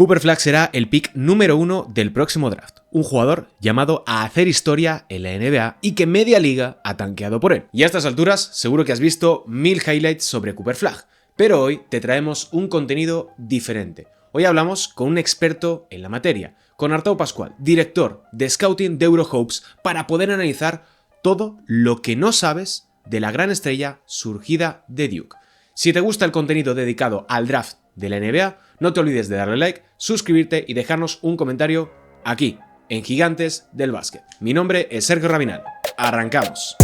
Cooper Flag será el pick número 1 del próximo draft, un jugador llamado a hacer historia en la NBA y que media liga ha tanqueado por él. Y a estas alturas seguro que has visto 1000 highlights sobre Cooper Flag, pero hoy te traemos un contenido diferente. Hoy hablamos con un experto en la materia, con Artau Pascual, director de Scouting de Eurohopes, para poder analizar todo lo que no sabes de la gran estrella surgida de Duke. Si te gusta el contenido dedicado al draft de la NBA, no te olvides de darle like, suscribirte y dejarnos un comentario aquí, en Gigantes del Básquet. Mi nombre es Sergio Rabinal. ¡Arrancamos!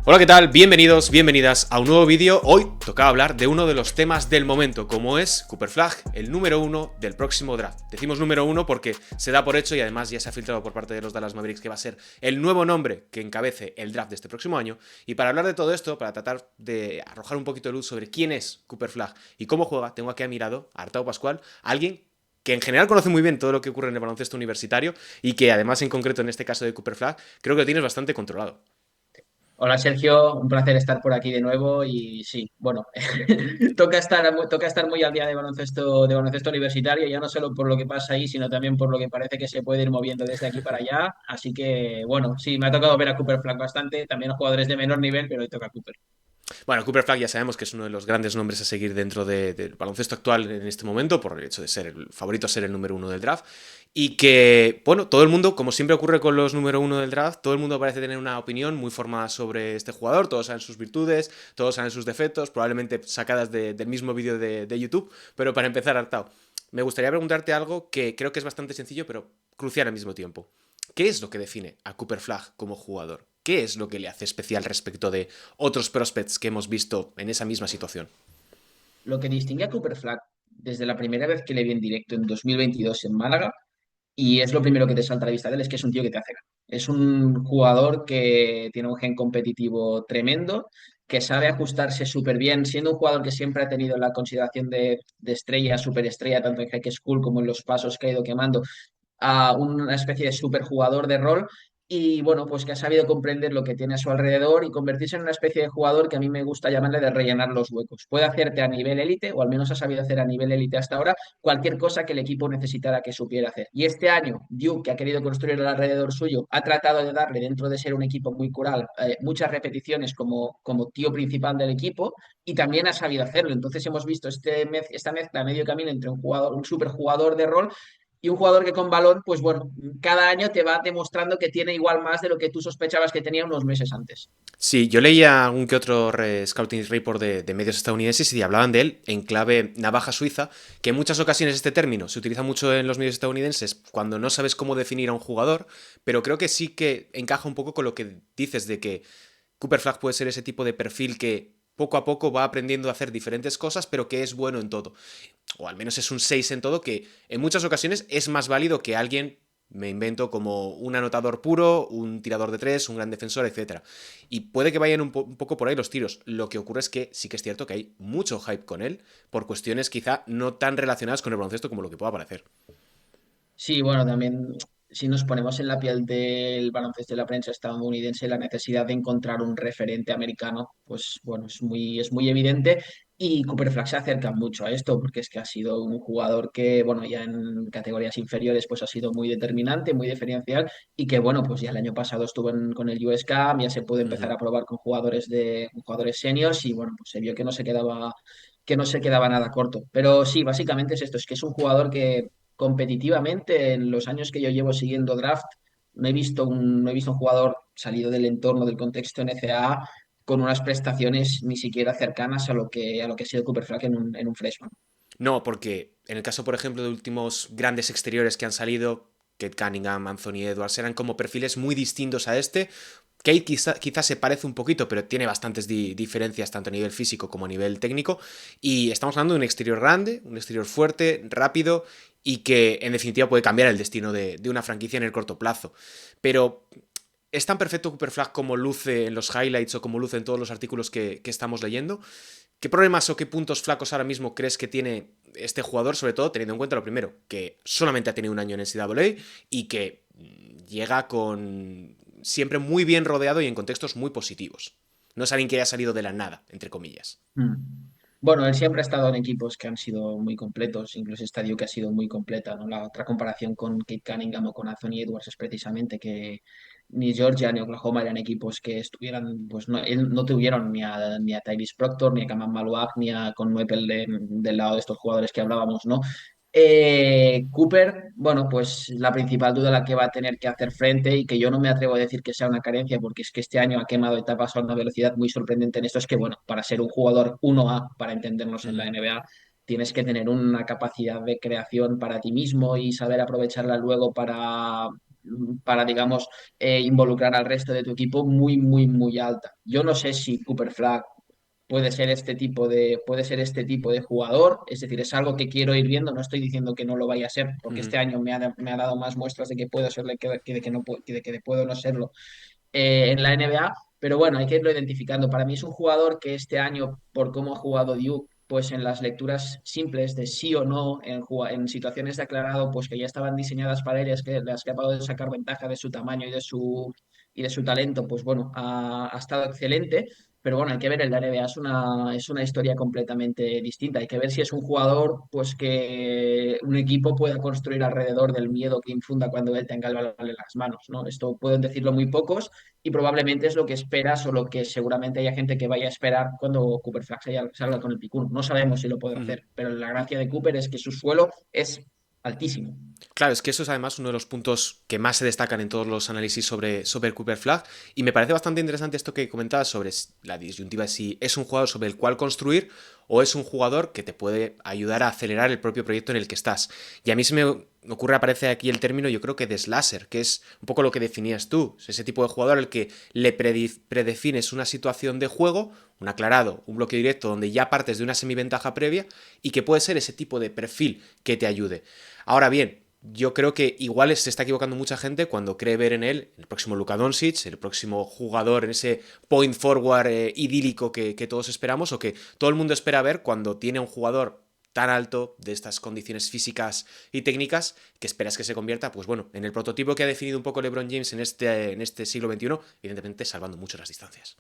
Hola, ¿qué tal? Bienvenidos, bienvenidas a un nuevo vídeo. Hoy tocaba hablar de uno de los temas del momento, como es Cooper Flag, el número 1 del próximo draft. Decimos número 1 porque se da por hecho y además ya se ha filtrado por parte de los Dallas Mavericks que va a ser el nuevo nombre que encabece el draft de este próximo año. Y para hablar de todo esto, para tratar de arrojar un poquito de luz sobre quién es Cooper Flag y cómo juega, tengo aquí a mi lado a Artau Pascual, alguien que en general conoce muy bien todo lo que ocurre en el baloncesto universitario y que además en concreto en este caso de Cooper Flag creo que lo tienes bastante controlado. Hola Sergio, un placer estar por aquí de nuevo y sí, bueno, toca estar muy al día de baloncesto universitario, ya no solo por lo que pasa ahí, sino también por lo que parece que se puede ir moviendo desde aquí para allá. Así que bueno, sí, me ha tocado ver a Cooper Flag bastante, también a jugadores de menor nivel, pero hoy toca a Cooper. Bueno, Cooper Flag ya sabemos que es uno de los grandes nombres a seguir dentro del baloncesto actual en este momento, por el hecho de ser el favorito a ser el número 1 del draft. Y que, bueno, todo el mundo, como siempre ocurre con los número 1 del draft, todo el mundo parece tener una opinión muy formada sobre este jugador, todos saben sus virtudes, todos saben sus defectos, probablemente sacadas del mismo vídeo de YouTube. Pero para empezar, Artau, me gustaría preguntarte algo que creo que es bastante sencillo, pero crucial al mismo tiempo. ¿Qué es lo que define a Cooper Flag como jugador? ¿Qué es lo que le hace especial respecto de otros prospects que hemos visto en esa misma situación? Lo que distingue a Cooper Flag desde la primera vez que le vi en directo en 2022 en Málaga. Y es lo primero que te salta a la vista de él, es que es un tío que te hace ganar. Es un jugador que tiene un gen competitivo tremendo, que sabe ajustarse súper bien, siendo un jugador que siempre ha tenido la consideración de estrella, superestrella, tanto en high school como en los pasos que ha ido quemando, a una especie de superjugador de rol. Y bueno, pues que ha sabido comprender lo que tiene a su alrededor y convertirse en una especie de jugador que a mí me gusta llamarle de rellenar los huecos. Puede hacerte a nivel élite, o al menos ha sabido hacer a nivel élite hasta ahora, cualquier cosa que el equipo necesitara que supiera hacer. Y este año, Duke, que ha querido construir alrededor suyo, ha tratado de darle, dentro de ser un equipo muy coral, muchas repeticiones como tío principal del equipo y también ha sabido hacerlo. Entonces hemos visto esta mezcla a medio camino entre un jugador, un superjugador de rol y un jugador que con balón, pues bueno, cada año te va demostrando que tiene igual más de lo que tú sospechabas que tenía unos meses antes. Sí, yo leía un que otro scouting report de medios estadounidenses y hablaban de él en clave navaja suiza, que en muchas ocasiones este término se utiliza mucho en los medios estadounidenses cuando no sabes cómo definir a un jugador, pero creo que sí que encaja un poco con lo que dices de que Cooper Flag puede ser ese tipo de perfil que poco a poco va aprendiendo a hacer diferentes cosas, pero que es bueno en todo. O al menos es un 6 en todo, que en muchas ocasiones es más válido que alguien, me invento, como un anotador puro, un tirador de tres, un gran defensor, etc. Y puede que vayan un poco por ahí los tiros. Lo que ocurre es que sí que es cierto que hay mucho hype con él, por cuestiones quizá no tan relacionadas con el baloncesto como lo que pueda parecer. Sí, bueno, también si nos ponemos en la piel del baloncesto de la prensa estadounidense, la necesidad de encontrar un referente americano, pues bueno, es muy evidente y Cooper Flag se acerca mucho a esto porque es que ha sido un jugador que, bueno, ya en categorías inferiores pues ha sido muy determinante, muy diferencial y que, bueno, pues ya el año pasado estuvo con el USCAM, ya se puede Uh empezar -huh. a probar con jugadores seniors y, bueno, pues se vio que no se quedaba nada corto. Pero sí, básicamente es esto, es que es un jugador que competitivamente, en los años que yo llevo siguiendo draft, no he visto un jugador salido del entorno, del contexto NCAA con unas prestaciones ni siquiera cercanas a lo que ha sido Cooper Flag en un freshman. No, porque en el caso, por ejemplo, de últimos grandes exteriores que han salido, Kate Cunningham, Anthony Edwards, eran como perfiles muy distintos a este. Kate quizá se parece un poquito, pero tiene bastantes diferencias tanto a nivel físico como a nivel técnico. Y estamos hablando de un exterior grande, un exterior fuerte, rápido y que en definitiva puede cambiar el destino de una franquicia en el corto plazo. Pero es tan perfecto Cooper Flag como luce en los highlights o como luce en todos los artículos que estamos leyendo. ¿Qué problemas o qué puntos flacos ahora mismo crees que tiene este jugador, sobre todo teniendo en cuenta lo primero, que solamente ha tenido un año en NCAA y que llega con siempre muy bien rodeado y en contextos muy positivos. No es alguien que haya salido de la nada, entre comillas. Mm. Bueno, él siempre ha estado en equipos que han sido muy completos, incluso Estadio que ha sido muy completa, ¿no? La otra comparación con Kate Cunningham o con Anthony Edwards es precisamente que ni Georgia ni Oklahoma eran equipos que estuvieran, pues no, él no tuvieron ni a Tyrese Proctor, ni a Kaman Maluach, ni a Con del lado de estos jugadores que hablábamos, ¿no? Cooper, bueno, pues la principal duda a la que va a tener que hacer frente y que yo no me atrevo a decir que sea una carencia porque es que este año ha quemado etapas a una velocidad muy sorprendente en esto es que, bueno, para ser un jugador 1A, para entendernos en la Ujú, NBA, tienes que tener una capacidad de creación para ti mismo y saber aprovecharla luego para digamos, involucrar al resto de tu equipo muy, muy, muy alta. Yo no sé si Cooper Flag puede ser este tipo de jugador, es decir, es algo que quiero ir viendo, no estoy diciendo que no lo vaya a ser, porque ujú, este año me ha dado más muestras de que puedo serlo que de que no, de que puedo no serlo en la NBA, pero bueno, hay que irlo identificando. Para mí es un jugador que este año, por cómo ha jugado Duke, pues en las lecturas simples de sí o no, en situaciones de aclarado, pues que ya estaban diseñadas para él, es que le ha escapado de sacar ventaja de su tamaño y de su talento, pues bueno, ha estado excelente. Pero bueno, hay que ver, el la NBA es una historia completamente distinta. Hay que ver si es un jugador, pues que un equipo pueda construir alrededor del miedo que infunda cuando él tenga el balón en las manos, ¿no? Esto pueden decirlo muy pocos y probablemente es lo que esperas o lo que seguramente haya gente que vaya a esperar cuando Cooper Flag salga con el picuno. No sabemos si lo puede ujú. hacer, pero la gracia de Cooper es que su suelo es altísimo. Claro, es que eso es además uno de los puntos que más se destacan en todos los análisis sobre Cooper Flag. Y me parece bastante interesante esto que comentabas sobre la disyuntiva, si es un jugador sobre el cual construir o es un jugador que te puede ayudar a acelerar el propio proyecto en el que estás. Y a mí se me ocurre, aparece aquí el término, yo creo que de slasher, que es un poco lo que definías tú. Es ese tipo de jugador al que le predefines una situación de juego, un aclarado, un bloque directo donde ya partes de una semiventaja previa y que puede ser ese tipo de perfil que te ayude. Ahora bien, yo creo que igual se está equivocando mucha gente cuando cree ver en él el próximo Luka Doncic, el próximo jugador en ese point forward idílico que todos esperamos o que todo el mundo espera ver cuando tiene un jugador tan alto de estas condiciones físicas y técnicas que esperas que se convierta, pues bueno, en el prototipo que ha definido un poco LeBron James en este siglo XXI, evidentemente salvando mucho las distancias.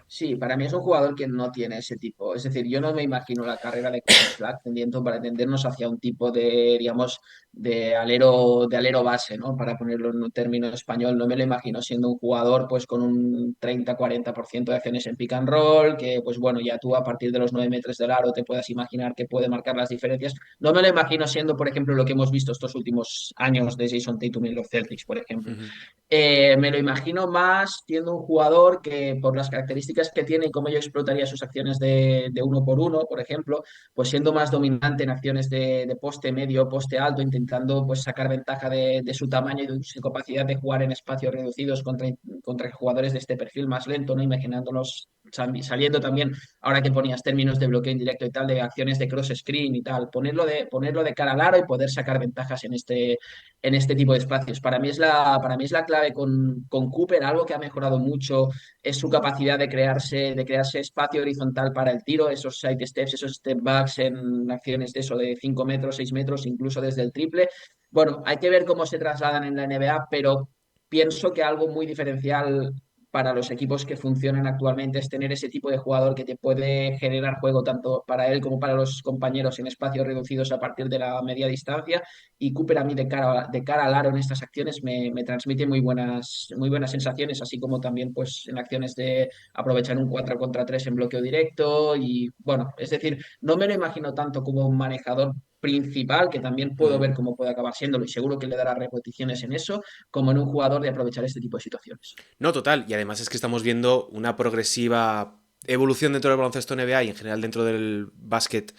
Sí, para mí es un jugador que no tiene ese tipo. Es decir, yo no me imagino la carrera de Cooper Flag tendiendo para tendernos hacia un tipo de, digamos, de alero base, ¿no? Para ponerlo en un término español, no me lo imagino siendo un jugador pues con un 30-40% de acciones en pick and roll, que pues bueno, ya tú a partir de los 9 metros del aro te puedas imaginar que puede marcar las diferencias. No me lo imagino siendo, por ejemplo, lo que hemos visto estos últimos años de Jason Tatum en los Celtics, por ejemplo. Uh-huh. Me lo imagino más siendo un jugador que por las características que tiene y cómo yo explotaría sus acciones de uno por uno, por ejemplo, pues siendo más dominante en acciones de poste medio, poste alto, intentando pues sacar ventaja de su tamaño y de su capacidad de jugar en espacios reducidos contra jugadores de este perfil más lento, ¿no? Imaginándonos saliendo también, ahora que ponías términos de bloqueo indirecto y tal, de acciones de cross screen y tal, ponerlo de cara al aro y poder sacar ventajas en este tipo de espacios. Para mí es la clave con Cooper, algo que ha mejorado mucho es su capacidad de crearse espacio horizontal para el tiro, esos side steps, esos step backs en acciones de eso de 5 metros, 6 metros, incluso desde el triple. Bueno, hay que ver cómo se trasladan en la NBA, pero pienso que algo muy diferencial para los equipos que funcionan actualmente es tener ese tipo de jugador que te puede generar juego tanto para él como para los compañeros en espacios reducidos a partir de la media distancia y Cooper a mí de cara al aro en estas acciones me transmite muy buenas sensaciones, así como también pues en acciones de aprovechar un 4 contra 3 en bloqueo directo y bueno, es decir, no me lo imagino tanto como un manejador principal, que también puedo Uh-huh. ver cómo puede acabar siéndolo y seguro que le dará repeticiones en eso, como en un jugador de aprovechar este tipo de situaciones. No, total. Y además es que estamos viendo una progresiva evolución dentro del baloncesto NBA y en general dentro del básquet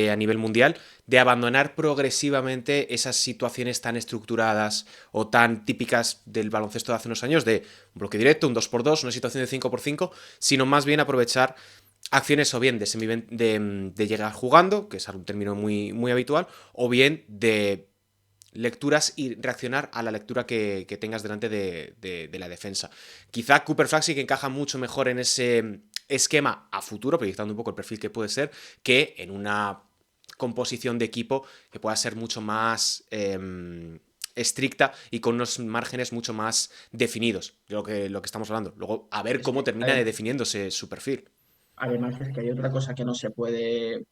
a nivel mundial, de abandonar progresivamente esas situaciones tan estructuradas o tan típicas del baloncesto de hace unos años, de un bloque directo, un 2x2, una situación de 5x5, sino más bien aprovechar acciones o bien de llegar jugando, que es un término muy, muy habitual, o bien de lecturas y reaccionar a la lectura que tengas delante de la defensa. Quizá Cooper Flag sí que encaja mucho mejor en ese esquema a futuro, proyectando un poco el perfil que puede ser, que en una composición de equipo que pueda ser mucho más estricta y con unos márgenes mucho más definidos, de lo que estamos hablando. Luego, a ver Es cómo que termina de definiéndose su perfil. además es que hay otra cosa que no se puede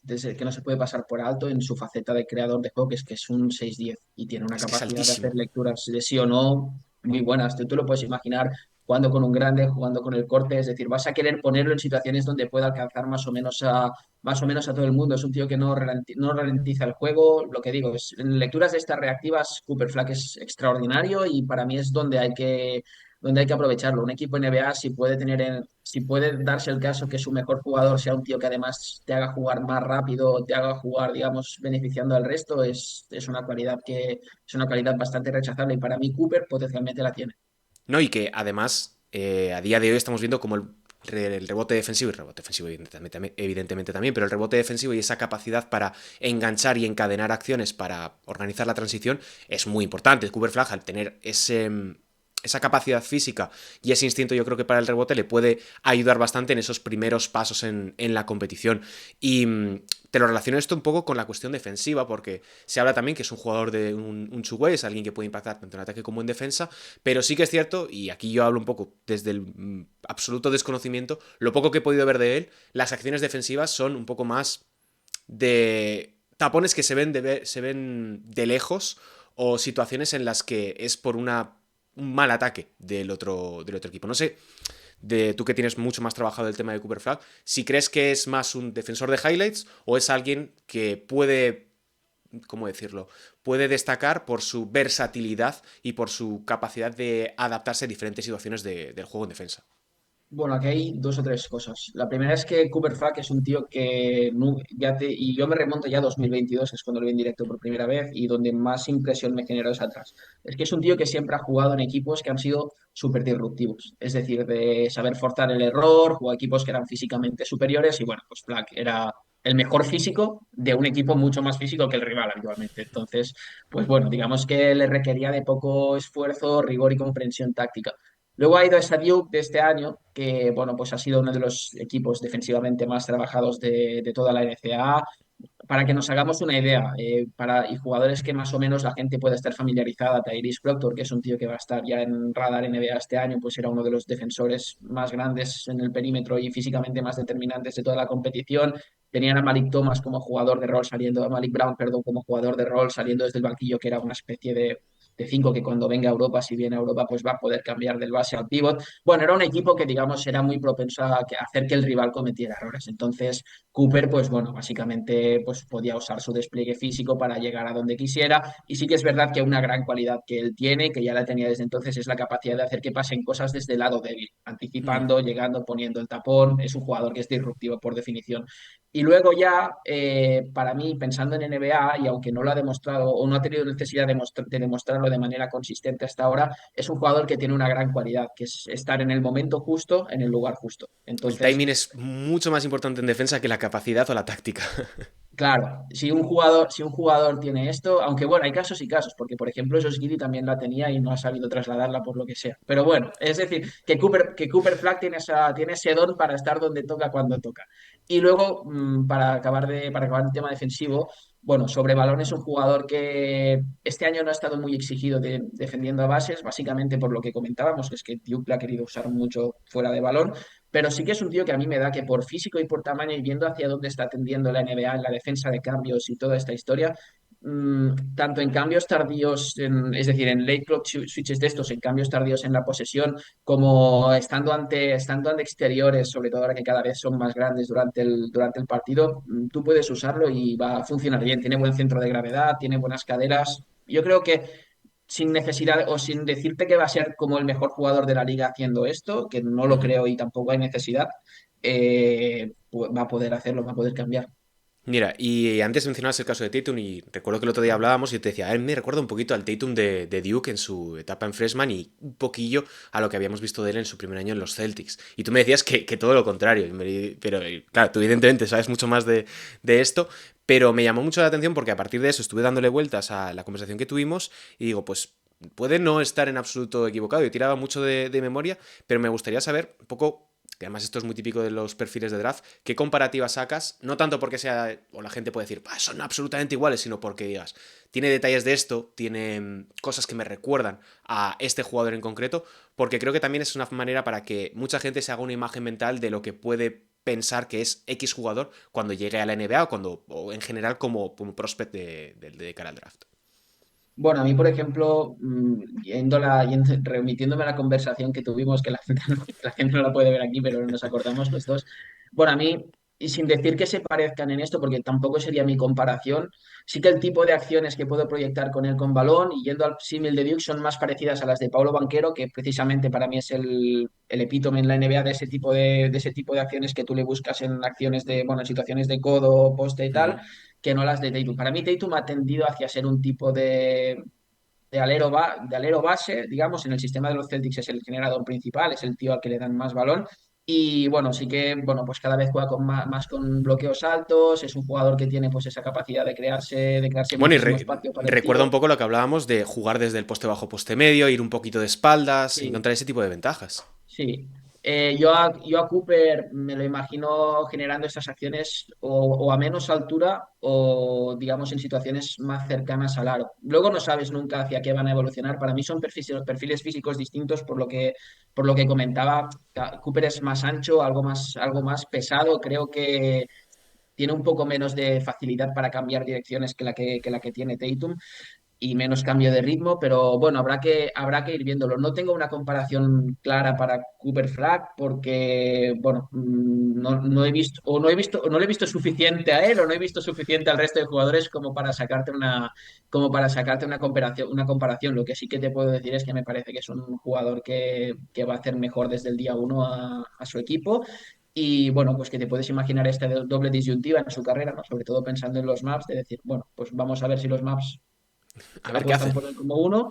que no se puede pasar por alto en su faceta de creador de juego, que es un 6-10 y tiene una Es que es capacidad de hacer altísimo. lecturas de sí o no muy buenas. Tú lo puedes imaginar jugando con un grande, jugando con el corte, es decir, vas a querer ponerlo en situaciones donde pueda alcanzar más o menos a todo el mundo. Es un tío que no ralentiza el juego. Lo que digo, en lecturas de estas reactivas, Cooper Flag es extraordinario y para mí es donde hay que aprovecharlo. Un equipo NBA, si puede darse el caso que su mejor jugador sea un tío que además te haga jugar más rápido, te haga jugar, digamos, beneficiando al resto, es una cualidad bastante rechazable y para mí Cooper potencialmente la tiene. No, y que además, a día de hoy estamos viendo como el rebote defensivo, y el rebote defensivo evidentemente también, pero el rebote defensivo y esa capacidad para enganchar y encadenar acciones para organizar la transición es muy importante. Cooper Flag, al tener esa capacidad física y ese instinto, yo creo que para el rebote le puede ayudar bastante en esos primeros pasos en la competición. Y te lo relaciono esto un poco con la cuestión defensiva, porque se habla también que es un jugador de un two-way, es alguien que puede impactar tanto en ataque como en defensa, pero sí que es cierto, y aquí yo hablo un poco desde el absoluto desconocimiento, lo poco que he podido ver de él, las acciones defensivas son un poco más de tapones que se ven de lejos o situaciones en las que es por un mal ataque del otro equipo. No sé, tú que tienes mucho más trabajado el tema de Cooper Flag, si crees que es más un defensor de highlights o es alguien que puede, ¿cómo decirlo? Puede destacar por su versatilidad y por su capacidad de adaptarse a diferentes situaciones del juego en defensa. Bueno, aquí hay dos o tres cosas. La primera es que Cooper Flag es un tío que y yo me remonto ya a 2022, es cuando lo vi en directo por primera vez y donde más impresión me generó es atrás. Es que es un tío que siempre ha jugado en equipos que han sido súper disruptivos, es decir, de saber forzar el error, jugó a equipos que eran físicamente superiores y bueno, pues Flag era el mejor físico de un equipo mucho más físico que el rival habitualmente. Entonces, pues bueno, digamos que le requería de poco esfuerzo, rigor y comprensión táctica. Luego ha ido a esa Duke de este año, que bueno, pues ha sido uno de los equipos defensivamente más trabajados de toda la NCAA. Para que nos hagamos una idea, y jugadores que más o menos la gente puede estar familiarizada, Tyrese Proctor, que es un tío que va a estar ya en radar NBA este año, pues era uno de los defensores más grandes en el perímetro y físicamente más determinantes de toda la competición. Tenían a Malik Thomas como jugador de rol saliendo, a Malik Brown, perdón, como jugador de rol saliendo desde el banquillo, que era una especie de cinco que cuando venga a Europa, si viene a Europa, pues va a poder cambiar del base al pívot. Bueno, era un equipo que, digamos, era muy propenso a hacer que el rival cometiera errores. Entonces, Cooper, pues bueno, básicamente pues podía usar su despliegue físico para llegar a donde quisiera. Y sí que es verdad que una gran cualidad que él tiene, que ya la tenía desde entonces, es la capacidad de hacer que pasen cosas desde el lado débil, Hmm. anticipando, llegando, poniendo el tapón. Es un jugador que es disruptivo por definición. Y luego ya, para mí, pensando en NBA, y aunque no lo ha demostrado o no ha tenido necesidad de demostrarlo de manera consistente hasta ahora, es un jugador que tiene una gran cualidad, que es estar en el momento justo, en el lugar justo. El Entonces, timing es mucho más importante en defensa que la capacidad o la táctica. claro, si un jugador tiene esto, aunque bueno, hay casos y casos, porque por ejemplo, Josh Giddey también la tenía y no ha sabido trasladarla por lo que sea. Pero bueno, es decir, que Cooper Flag tiene ese don para estar donde toca cuando toca. Y luego, para acabar el tema defensivo, bueno, sobre balón es un jugador que este año no ha estado muy exigido defendiendo a bases, básicamente por lo que comentábamos, que es que Duke la ha querido usar mucho fuera de balón. Pero sí que es un tío que a mí me da que por físico y por tamaño y viendo hacia dónde está tendiendo la NBA en la defensa de cambios y toda esta historia, tanto en cambios tardíos, es decir, en late clock switches de estos, en cambios tardíos en la posesión, como estando ante exteriores, sobre todo ahora que cada vez son más grandes durante el partido, tú puedes usarlo y va a funcionar bien. Tiene buen centro de gravedad, tiene buenas caderas. Yo creo que sin necesidad o sin decirte que va a ser como el mejor jugador de la liga haciendo esto, que no lo Ujú. creo y tampoco hay necesidad, pues va a poder hacerlo, va a poder cambiar. Mira, y antes mencionabas el caso de Tatum y recuerdo que el otro día hablábamos y yo te decía, a él me recuerda un poquito al Tatum de Duke en su etapa en freshman y un poquillo a lo que habíamos visto de él en su primer año en los Celtics. Y tú me decías que todo lo contrario, pero claro, tú evidentemente sabes mucho más de esto, pero me llamó mucho la atención porque a partir de eso estuve dándole vueltas a la conversación que tuvimos y digo, pues puede no estar en absoluto equivocado, yo tiraba mucho de memoria, pero me gustaría saber un poco que además esto es muy típico de los perfiles de draft, ¿qué comparativa sacas? No tanto porque sea, o la gente puede decir, son absolutamente iguales, sino porque digas, tiene detalles de esto, tiene cosas que me recuerdan a este jugador en concreto, porque creo que también es una manera para que mucha gente se haga una imagen mental de lo que puede pensar que es X jugador cuando llegue a la NBA o en general como prospect de cara al draft. Bueno, a mí, por ejemplo, remitiéndome a la conversación que tuvimos, que la gente, la gente no la puede ver aquí, pero nos acordamos los dos. Bueno, a mí, y sin decir que se parezcan en esto, porque tampoco sería mi comparación, sí que el tipo de acciones que puedo proyectar con él con balón y yendo al símil de Duke son más parecidas a las de Paulo Banquero, que precisamente para mí es el epítome en la NBA de ese tipo de acciones que tú le buscas en acciones de, bueno, en situaciones de codo, poste y tal, Ujú. que no las de Tatum. Para mí Tatum ha tendido hacia ser un tipo de alero base, digamos, en el sistema de los Celtics es el generador principal, es el tío al que le dan más balón. Y bueno, sí que, bueno, pues cada vez juega con más, con bloqueos altos, es un jugador que tiene pues esa capacidad de crearse Bueno, y muchísimo espacio para el recuerda un tiro. poco lo que hablábamos de jugar desde el poste bajo, poste medio, ir un poquito de espaldas, Sí, encontrar ese tipo de ventajas. sí. Yo a Cooper me lo imagino generando estas acciones o a menos altura o, digamos, en situaciones más cercanas al aro. Luego no sabes nunca hacia qué van a evolucionar. Para mí son perfiles físicos distintos por lo que comentaba. Cooper es más ancho, algo más pesado. Creo que tiene un poco menos de facilidad para cambiar direcciones que la que tiene Tatum y menos cambio de ritmo, pero bueno, habrá que ir viéndolo. No tengo una comparación clara para Cooper Flag porque, bueno, no he visto, o no le he visto suficiente a él, o no he visto suficiente al resto de jugadores como para sacarte una comparación, una comparación. Lo que sí que te puedo decir es que me parece que es un jugador que va a hacer mejor desde el día uno a su equipo. Y bueno, pues que te puedes imaginar esta doble disyuntiva en su carrera, ¿no? Sobre todo pensando en los maps, de decir, bueno, pues vamos a ver si los maps A ver qué apuestan hace. por él como uno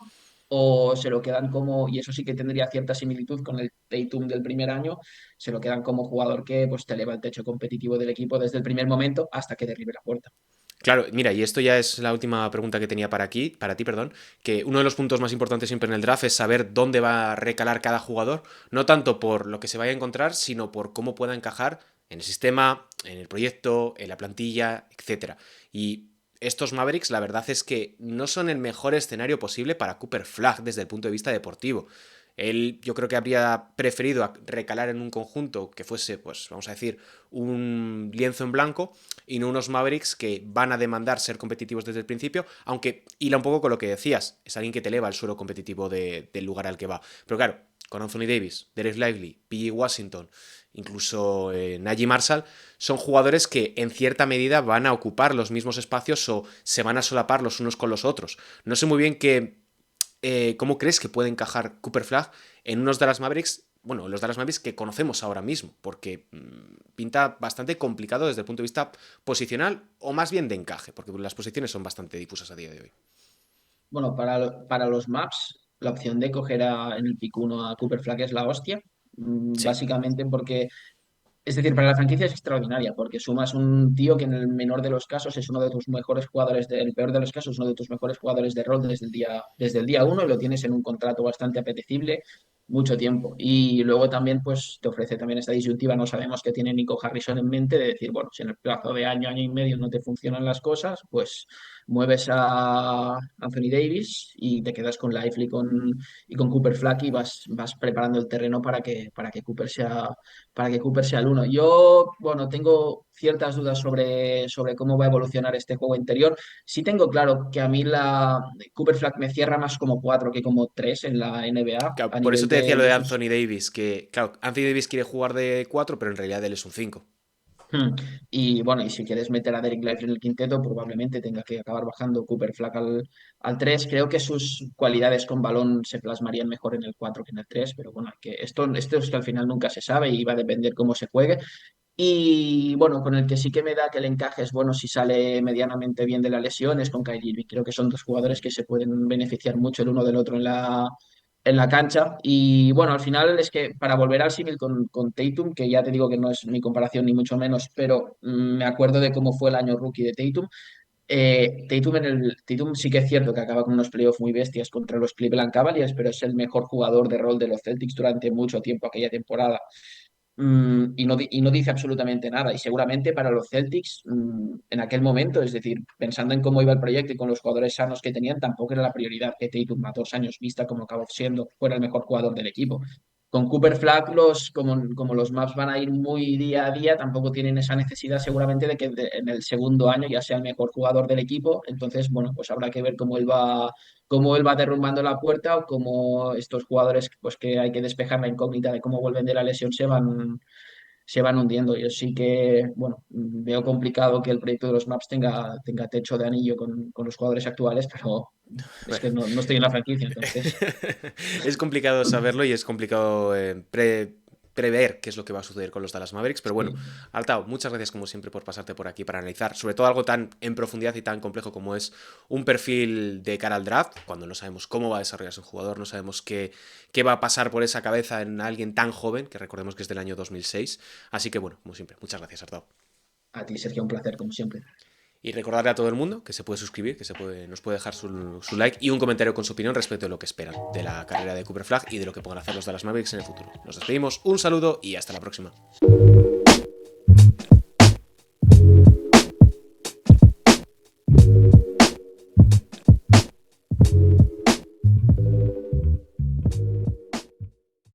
o se lo quedan como, y eso sí que tendría cierta similitud con el Tatum del primer año, se lo quedan como jugador que pues te eleva el techo competitivo del equipo desde el primer momento hasta que derribe la puerta. Claro, mira, y esto ya es la última pregunta que tenía para ti, perdón, que uno de los puntos más importantes siempre en el draft es saber dónde va a recalar cada jugador, no tanto por lo que se vaya a encontrar, sino por cómo pueda encajar en el sistema, en el proyecto, en la plantilla, etcétera. Y estos Mavericks, la verdad es que no son el mejor escenario posible para Cooper Flag desde el punto de vista deportivo. Él, yo creo que habría preferido recalar en un conjunto que fuese, pues, vamos a decir, un lienzo en blanco y no unos Mavericks que van a demandar ser competitivos desde el principio, aunque hila un poco con lo que decías, es alguien que te eleva el suelo competitivo del lugar al que va. Pero claro, con Anthony Davis, Derek Lively, P.J. Washington, incluso Najee Marshall, son jugadores que en cierta medida van a ocupar los mismos espacios o se van a solapar los unos con los otros. No sé muy bien cómo crees que puede encajar Cooper Flag en unos Dallas Mavericks, bueno, los Dallas Mavericks que conocemos ahora mismo, porque pinta bastante complicado desde el punto de vista posicional o más bien de encaje, porque las posiciones son bastante difusas a día de hoy. Bueno, para los maps, la opción de coger en el pick 1 a Cooper Flag es la hostia, Sí. básicamente porque es decir, para la franquicia es extraordinaria porque sumas un tío que en el menor de los casos es uno de tus mejores jugadores, el peor de los casos, uno de tus mejores jugadores de rol desde el día uno y lo tienes en un contrato bastante apetecible mucho tiempo. Y luego también pues te ofrece también esta disyuntiva, no sabemos qué tiene Nico Harrison en mente de decir, bueno, si en el plazo de año, año y medio no te funcionan las cosas, pues mueves a Anthony Davis y te quedas con Lively y con Cooper Flack y vas preparando el terreno para que Cooper sea el uno. Yo, bueno, tengo ciertas dudas sobre cómo va a evolucionar este juego interior. Sí tengo claro que a mí la Cooper Flag me cierra más como 4 que como 3 en la NBA Claro, a por eso nivel te decía lo de de sus. Anthony Davis, que claro, Anthony Davis quiere jugar de 4 pero en realidad él es un 5. Hmm. Y bueno, y si quieres meter a Derek Lively en el quinteto, probablemente tenga que acabar bajando Cooper Flag al 3. Creo que sus cualidades con balón se plasmarían mejor en el 4 que en el 3, pero bueno, esto es que al final nunca se sabe y va a depender cómo se juegue. Y bueno, con el que sí que me da que el encaje es bueno si sale medianamente bien de la lesión es con Kyrie Irving. Creo que son dos jugadores que se pueden beneficiar mucho el uno del otro en la cancha. Y bueno, al final es que para volver al símil con Tatum, que ya te digo que no es mi comparación ni mucho menos, pero me acuerdo de cómo fue el año rookie de Tatum. Tatum sí que es cierto que acaba con unos playoffs muy bestias contra los Cleveland Cavaliers, pero es el mejor jugador de rol de los Celtics durante mucho tiempo aquella temporada. y no dice absolutamente nada. Y seguramente para los Celtics, en aquel momento, es decir, pensando en cómo iba el proyecto y con los jugadores sanos que tenían, tampoco era la prioridad que Tatum a 2 años vista como acabó siendo, fuera el mejor jugador del equipo. Con Cooper Flag, como los Mavs van a ir muy día a día, tampoco tienen esa necesidad seguramente de que en el segundo año ya sea el mejor jugador del equipo. Entonces, bueno, pues habrá que ver cómo él va derrumbando la puerta o cómo estos jugadores, pues que hay que despejar la incógnita de cómo vuelven de la lesión, se van hundiendo. Yo sí que, bueno, veo complicado que el proyecto de los Maps tenga techo de anillo con los jugadores actuales, pero es Bueno. que no estoy en la franquicia, entonces. Es complicado saberlo y es complicado prever qué es lo que va a suceder con los Dallas Mavericks, pero bueno, Sí. Altao, muchas gracias como siempre por pasarte por aquí para analizar, sobre todo algo tan en profundidad y tan complejo como es un perfil de cara al draft, cuando no sabemos cómo va a desarrollarse un jugador, no sabemos qué va a pasar por esa cabeza en alguien tan joven, que recordemos que es del año 2006. Así que bueno, como siempre, muchas gracias, Altao. A ti, Sergio, un placer, como siempre. Y recordarle a todo el mundo que se puede suscribir, nos puede dejar su like y un comentario con su opinión respecto de lo que esperan de la carrera de Cooper Flag y de lo que puedan hacer los Dallas Mavericks en el futuro. Nos despedimos, un saludo y hasta la próxima.